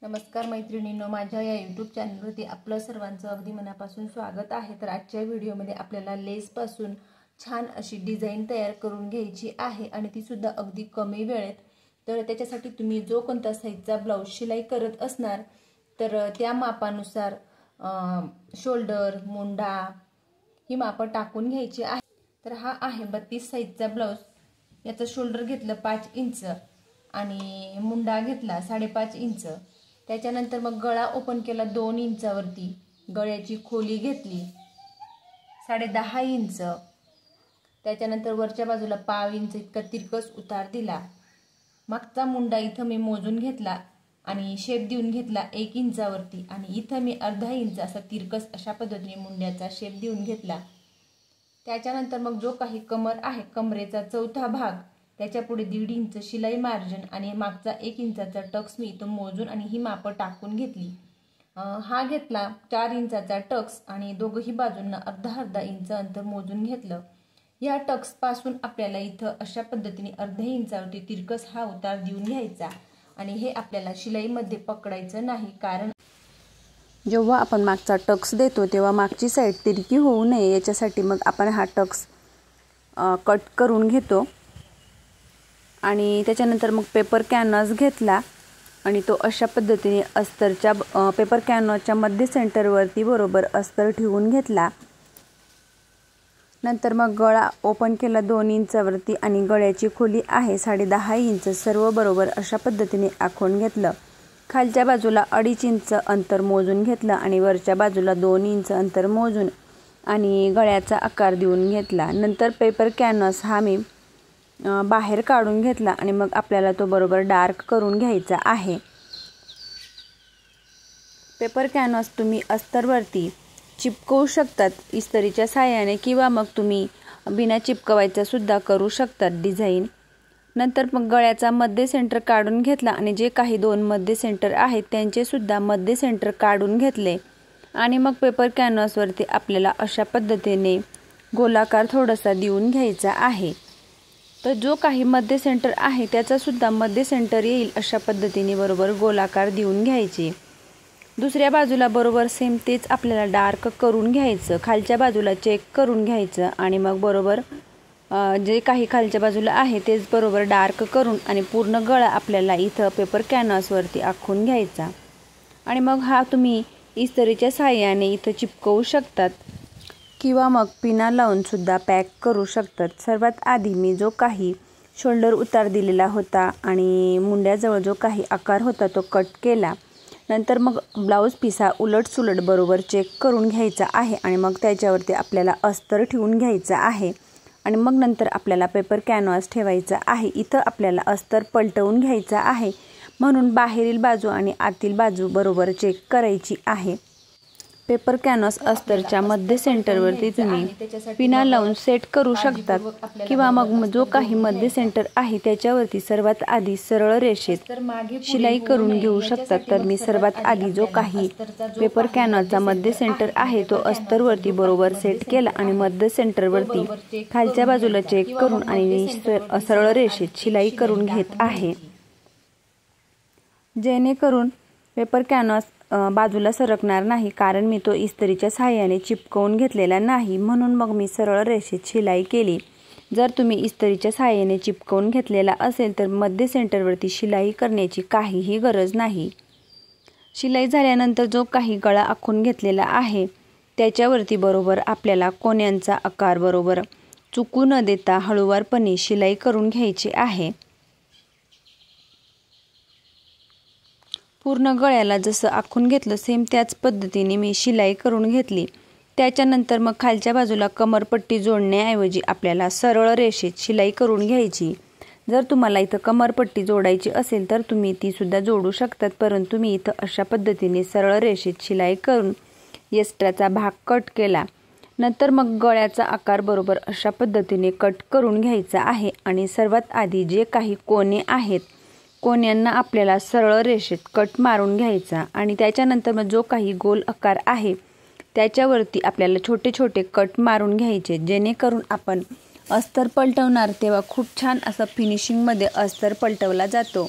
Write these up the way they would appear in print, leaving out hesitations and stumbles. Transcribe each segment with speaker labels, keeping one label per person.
Speaker 1: नमस्कार मैत्रिणींनो, माझ्या या यूट्यूब चॅनलवरती आपलं सर्वांचं अगदी मनापासून स्वागत आहे। तर आजच्या व्हिडिओमध्ये आपल्याला लेसपासून छान अशी डिझाइन तयार करून घ्यायची आहे आणि ती सुद्धा अगदी कमी वेळेत। तर त्याच्यासाठी तुम्ही जो कोणता साइजचा ब्लाउज शिलाई करत असणार तर त्या मापानुसार शोल्डर, मुंडा ही माप टाकून घ्यायची आहे। तर हा आहे 32 साइजचा ब्लाउज। याचा शोल्डर घेतलं 5 इंच आणि मुंडा घेतला 5.5 इंच। त्याच्यानंतर मग गळा ओपन केला 2 इंचावरती, गळ्याची खोली घेतली 10.5 इंच। त्याच्यानंतर वरच्या बाजूला 1/2 इंच इतका तिरकस उतार दिला। मागचा मुंडा इथं मी मोजून घेतला आणि शेप देऊन घेतला 1 इंचावरती आणि इथं मी अर्धा इंच असा तिरकस अशा पद्धतीने मुंड्याचा शेप देऊन घेतला। त्याच्यानंतर मग जो काही कमर आहे, कमरेचा चौथा भाग, त्याच्या पुढे 1.5 इंच शिलाई मार्जिन आणि मागचा 1 इंचाचा टक्स मी इथं मोजून आणि ही माप टाकून घेतली। हा घेतला 4 इंचाचा टक्स आणि दोघही बाजूंना अर्धा इंच अंतर मोजून घेतलं। या टक्स पासून आपल्याला इथं अशा पद्धतीने अर्ध्या इंचावरती तिरकस हा उतार देऊन घ्यायचा आणि हे आपल्याला शिलाईमध्ये पकडायचं नाही, कारण
Speaker 2: जेव्हा आपण मागचा टक्स देतो तेव्हा मागची साइड तिरकी होऊ नये याच्यासाठी मग आपण हा टक्स कट करून घेतो। आणि त्याच्यानंतर मग पेपर कॅनव्हास घेतला आणि तो अशा पद्धतीने अस्तरच्या पेपर कॅनव्हासच्या मध्य सेंटरवरती बरोबर अस्तर ठेवून घेतला। नंतर मग गळा ओपन केला 2 इंचावरती आणि गळ्याची खोली आहे 10.5 इंच। सर्व बरोबर अशा पद्धतीने आखून घेतलं। खालच्या बाजूला 2.5 इंच अंतर मोजून घेतलं आणि वरच्या बाजूला 2 इंच अंतर मोजून आणि गळ्याचा आकार देऊन घेतला। नंतर पेपर कॅनव्हास हा मी बाहेर काढून घेतला आणि मग आपल्याला तो बरोबर डार्क करून घ्यायचा आहे। पेपर कॅनव्हास तुम्ही अस्तरवरती चिपकवू शकतात इस्त्रीच्या साहाय्याने किंवा मग तुम्ही बिना चिपकवायचा सुद्धा करू शकतात डिझाइन। नंतर मग गळ्याचा मध्य सेंटर काढून घेतला आणि जे काही 2 मध्य सेंटर आहेत त्यांचे सुद्धा मध्य सेंटर काढून घेतले आणि मग पेपर कॅनव्हासवरती आपल्याला अशा पद्धतीने गोलाकार थोडासा देऊन घ्यायचा आहे। तर जो काही मध्य सेंटर आहे त्याचा सुद्धा मध्य सेंटर येईल अशा पद्धतीने बरोबर गोलाकार देऊन घ्यायचे। दुसऱ्या बाजूला बरोबर सेम तेच आपल्याला डार्क करून घ्यायचं, खालच्या बाजूला चेक करून घ्यायचं आणि मग बरोबर जे काही खालच्या बाजूला आहे तेच बरोबर डार्क करून आणि पूर्ण गळा आपल्याला इथं पेपर कॅनव्हासवरती आखून घ्यायचा आणि मग हा तुम्ही इस्त्रीच्या साहाय्याने इथं चिपकवू शकतात किंवा मग पिना लावून सुद्धा पॅक करू शकतात। सर्वात आधी मी जो काही शोल्डर उतार दिलेला होता आणि मुंड्याजवळ जो काही आकार होता तो कट केला। नंतर मग ब्लाऊज पिसा उलट सुलट बरोबर चेक करून घ्यायचा आहे आणि मग त्याच्यावरती आपल्याला अस्तर ठेवून घ्यायचा आहे आणि मग नंतर आपल्याला पेपर कॅनव्हास ठेवायचा आहे। इथं आपल्याला अस्तर पलटवून घ्यायचा आहे, म्हणून बाहेरील बाजू आणि आतील बाजू बरोबर चेक करायची आहे। पेपर कॅनव्हास अस्तरच्या मध्य सेंटरवरती तुम्ही पिना लावून सेट करू शकतात किंवा मग जो काही मध्य सेंटर आहे त्याच्यावरती सर्वात आधी सरळ रेषेत शिलाई करून घेऊ शकतात। तर मी सर्वात आधी जो काही पेपर कॅनव्हासचा मध्य सेंटर आहे तो अस्तरवरती बरोबर सेट केला आणि मध्य सेंटरवरती खालच्या बाजूला चेक करून आणि सरळ रेषेत शिलाई करून घेत आहे, जेणेकरून पेपर कॅनव्हास बाजूला सरकणार नाही, कारण मी तो इस्त्रीच्या साहाय्याने चिपकवून घेतलेला नाही, म्हणून मग मी सरळ रेषेत शिलाई केली। जर तुम्ही इस्त्रीच्या साहाय्याने चिपकवून घेतलेला असेल तर मध्य सेंटरवरती शिलाई करण्याची काहीही गरज नाही। शिलाई झाल्यानंतर जो काही गळा आखून घेतलेला आहे त्याच्यावरती बरोबर आपल्याला कोण्यांचा आकार बरोबर चुकू न देता हळूवारपणे शिलाई करून घ्यायची आहे। पूर्ण गळ्याला जसं आखून घेतलं सेम त्याच पद्धतीने मी शिलाई करून घेतली। त्याच्यानंतर मग खालच्या बाजूला कमरपट्टी जोडण्याऐवजी आपल्याला सरळ रेषेत शिलाई करून घ्यायची। जर तुम्हाला इथं कमरपट्टी जोडायची असेल तर तुम्ही ती सुद्धा जोडू शकतात, परंतु मी इथं अशा पद्धतीने सरळ रेषेत शिलाई करून एक्स्ट्राचा भाग कट केला। नंतर मग गळ्याचा आकार बरोबर अशा पद्धतीने कट करून घ्यायचा आहे आणि सर्वात आधी जे काही कोने आहेत कोण्यांना आपल्याला सरळ रेषेत कट मारून घ्यायचा आणि त्याच्यानंतर मग जो काही गोल आकार आहे त्याच्यावरती आपल्याला छोटे छोटे कट मारून घ्यायचे, जेणेकरून आपण अस्तर पलटवणार तेव्हा खूप छान असं फिनिशिंगमध्ये अस्तर पलटवला जातो।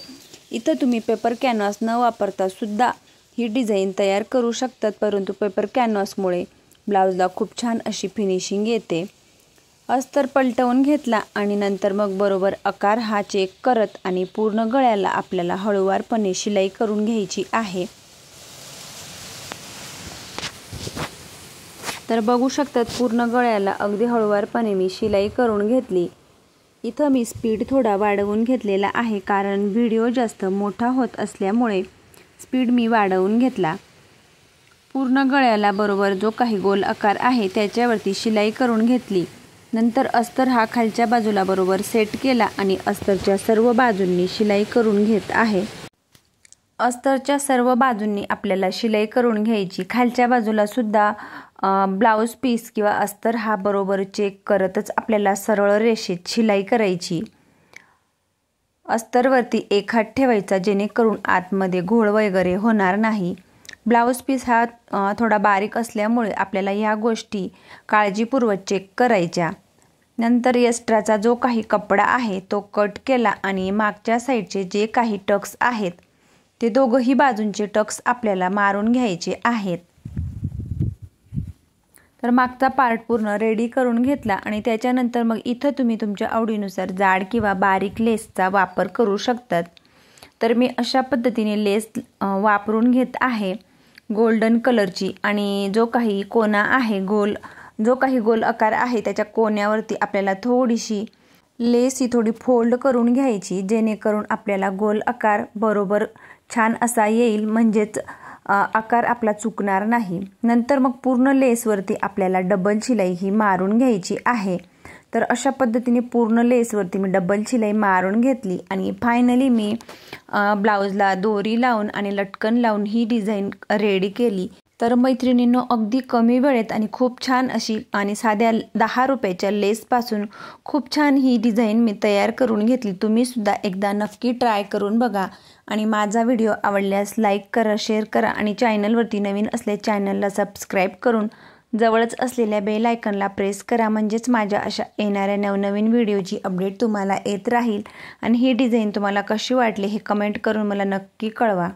Speaker 2: इथं तुम्ही पेपर कॅनव्हास न वापरता सुद्धा ही डिझाईन तयार करू शकतात, परंतु पेपर कॅनव्हासमुळे ब्लाऊजला खूप छान अशी फिनिशिंग येते। अस्तर पलटवून घेतला आणि नंतर मग बरोबर आकार हा चेक करत आणि पूर्ण गळ्याला आपल्याला हळूवारपणे शिलाई करून घ्यायची आहे। तर बघू शकतात पूर्ण गळ्याला अगदी हळूवारपणे मी शिलाई करून घेतली। इथं मी स्पीड थोडा वाढवून घेतलेला आहे, कारण व्हिडिओ जास्त मोठा होत असल्यामुळे स्पीड मी वाढवून घेतला। पूर्ण गळ्याला बरोबर जो काही गोल आकार आहे त्याच्यावरती शिलाई करून घेतली। नंतर अस्तर हा खालच्या बाजूला बरोबर सेट केला आणि अस्तरच्या सर्व बाजूंनी शिलाई करून घेत आहे। अस्तरच्या सर्व बाजूंनी आपल्याला शिलाई करून घ्यायची। खालच्या बाजूला सुद्धा ब्लाऊज पीस किंवा अस्तर हा बरोबर चेक करतच आपल्याला सरळ रेषेत शिलाई करायची। अस्तरवरती एक हात ठेवायचा, जेणेकरून आतमध्ये घोळ वगैरे होणार नाही। ब्लाऊज पीस हा थोडा बारीक असल्यामुळे आपल्याला या गोष्टी काळजीपूर्वक चेक करायच्या। नंतर एक्स्ट्राचा जो काही कपडा आहे तो कट केला आणि मागच्या साईडचे जे काही टक्स आहेत ते दोघंही बाजूंचे टक्स आपल्याला मारून घ्यायचे आहेत। तर मागचा पार्ट पूर्ण रेडी करून घेतला आणि त्याच्यानंतर मग इथं तुम्ही तुमच्या आवडीनुसार जाड किंवा बारीक लेसचा वापर करू शकतात। तर मी अशा पद्धतीने लेस वापरून घेत आहे गोल्डन कलरची, आणि जो काही कोना आहे जो काही गोल आकार आहे त्याच्या कोण्यावरती आपल्याला थोडीशी लेस ही थोडी फोल्ड करून घ्यायची, जेणेकरून आपल्याला गोल आकार बरोबर छान असा येईल, म्हणजेच आकार आपला चुकणार नाही। नंतर मग पूर्ण लेसवरती आपल्याला डबल शिलाई ही मारून घ्यायची आहे। तर अशा पद्धतीने पूर्ण लेसवरती मी डबल शिलाई मारून घेतली आणि फायनली मी ब्लाऊजला दोरी लावून आणि लटकन लावून ही डिझाईन रेडी केली। तर मैत्रिणींनो, अगदी कमी वेळेत आणि खूप छान अशी आणि साध्या 10 रुपयाच्या लेसपासून खूप छान ही डिझाईन मी तयार करून घेतली। तुम्ही सुद्धा एकदा नक्की ट्राय करून बघा आणि माझा व्हिडिओ आवडल्यास लाईक करा, शेअर करा आणि चॅनलवरती नवीन असले चॅनलला सबस्क्राईब करून जवळच असलेल्या बेल आयकॉनला प्रेस करा, म्हणजेच माझ्या अशा येणाऱ्या नवनवीन व्हिडिओची अपडेट तुम्हाला येत राहील। आणि ही डिझाईन तुम्हाला कशी वाटली हे कमेंट करून मला नक्की कळवा।